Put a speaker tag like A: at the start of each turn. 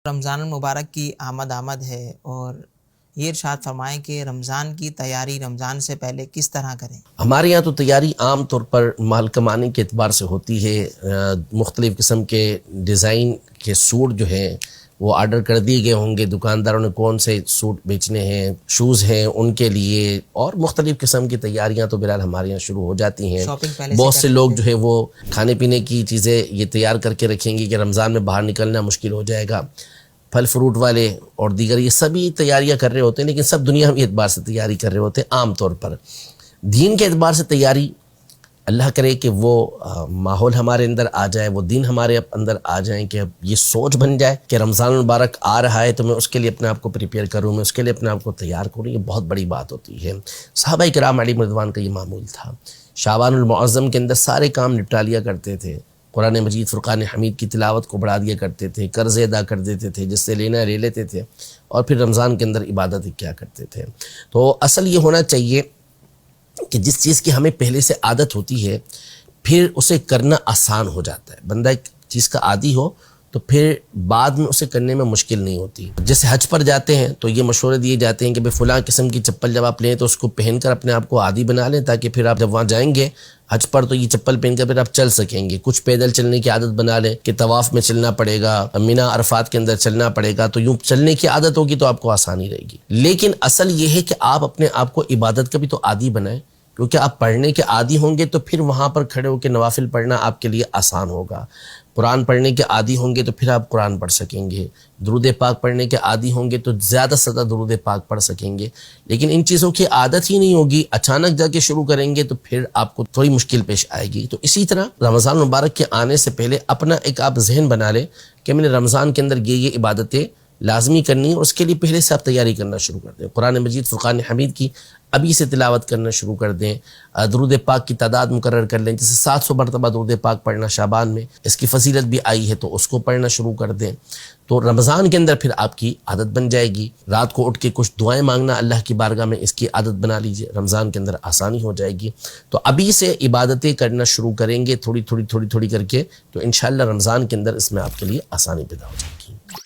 A: رمضان المبارک کی آمد ہے اور یہ ارشاد فرمائیں کہ رمضان کی تیاری رمضان سے پہلے کس طرح کریں؟
B: ہمارے یہاں تو تیاری عام طور پر مال کمانے کے اعتبار سے ہوتی ہے۔ مختلف قسم کے ڈیزائن کے سوٹ جو ہیں وہ آرڈر کر دیے گئے ہوں گے، دکانداروں نے کون سے سوٹ بیچنے ہیں، شوز ہیں ان کے لیے، اور مختلف قسم کی تیاریاں تو بہرحال ہمارے یہاں شروع ہو جاتی ہیں۔ بہت سے لوگ جو ہے وہ کھانے پینے کی چیزیں یہ تیار کر کے رکھیں گے کہ رمضان میں باہر نکلنا مشکل ہو جائے گا۔ پھل فروٹ والے اور دیگر یہ سبھی تیاریاں کر رہے ہوتے ہیں، لیکن سب دنیاوی اعتبار سے تیاری کر رہے ہوتے ہیں۔ عام طور پر دین کے اعتبار سے تیاری، اللہ کرے کہ وہ ماحول ہمارے اندر آ جائے، وہ دین ہمارے اندر آ جائیں کہ اب یہ سوچ بن جائے کہ رمضان المبارک آ رہا ہے تو میں اس کے لیے اپنے آپ کو پریپیئر کروں، میں اس کے لیے اپنے آپ کو تیار کروں۔ یہ بہت بڑی بات ہوتی ہے۔ صحابہ کرام علیہم رضوان کا یہ معمول تھا۔ شعبان المعظم کے اندر سارے کام نپٹا لیا کرتے تھے، قرآن مجید فرقان حمید کی تلاوت کو بڑھا دیا کرتے تھے، قرض ادا کر دیتے تھے، جس سے لینا لے لیتے تھے، اور پھر رمضان کے اندر عبادت کیا کرتے تھے۔ تو اصل یہ ہونا چاہیے کہ جس چیز کی ہمیں پہلے سے عادت ہوتی ہے پھر اسے کرنا آسان ہو جاتا ہے۔ بندہ ایک چیز کا عادی ہو تو پھر بعد میں اسے کرنے میں مشکل نہیں ہوتی۔ جیسے حج پر جاتے ہیں تو یہ مشورے دیے جاتے ہیں کہ بھئی فلاں قسم کی چپل جب آپ لیں تو اس کو پہن کر اپنے آپ کو عادی بنا لیں، تاکہ پھر آپ جب وہاں جائیں گے حج پر تو یہ چپل پہن کر پھر آپ چل سکیں گے۔ کچھ پیدل چلنے کی عادت بنا لیں کہ طواف میں چلنا پڑے گا، منی عرفات کے اندر چلنا پڑے گا، تو یوں چلنے کی عادت ہوگی تو آپ کو آسانی رہے گی۔ لیکن اصل یہ ہے کہ آپ اپنے آپ کو عبادت کا بھی تو عادی بنائیں، کیونکہ آپ پڑھنے کے عادی ہوں گے تو پھر وہاں پر کھڑے ہو کے نوافل پڑھنا آپ کے لیے آسان ہوگا۔ قرآن پڑھنے کے عادی ہوں گے تو پھر آپ قرآن پڑھ سکیں گے۔ درود پاک پڑھنے کے عادی ہوں گے تو زیادہ سے زیادہ درود پاک پڑھ سکیں گے۔ لیکن ان چیزوں کی عادت ہی نہیں ہوگی، اچانک جا کے شروع کریں گے تو پھر آپ کو تھوڑی مشکل پیش آئے گی۔ تو اسی طرح رمضان مبارک کے آنے سے پہلے اپنا ایک آپ ذہن بنا لیں کہ میں نے رمضان کے اندر یہ عبادتیں لازمی کرنی ہے، اور اس کے لیے پہلے سے آپ تیاری کرنا شروع کر دیں۔ قرآن مجید فرقان حمید کی ابھی سے تلاوت کرنا شروع کر دیں۔ درود پاک کی تعداد مقرر کر لیں، جیسے 700 مرتبہ درود پاک پڑھنا شعبان میں، اس کی فضیلت بھی آئی ہے تو اس کو پڑھنا شروع کر دیں۔ تو رمضان کے اندر پھر آپ کی عادت بن جائے گی۔ رات کو اٹھ کے کچھ دعائیں مانگنا اللہ کی بارگاہ میں، اس کی عادت بنا لیجئے، رمضان کے اندر آسانی ہو جائے گی۔ تو ابھی سے عبادتیں کرنا شروع کریں گے تھوڑی تھوڑی کر کے، تو انشاءاللہ رمضان کے اندر اس میں آپ کے لیے آسانی پیدا ہو جائے گی۔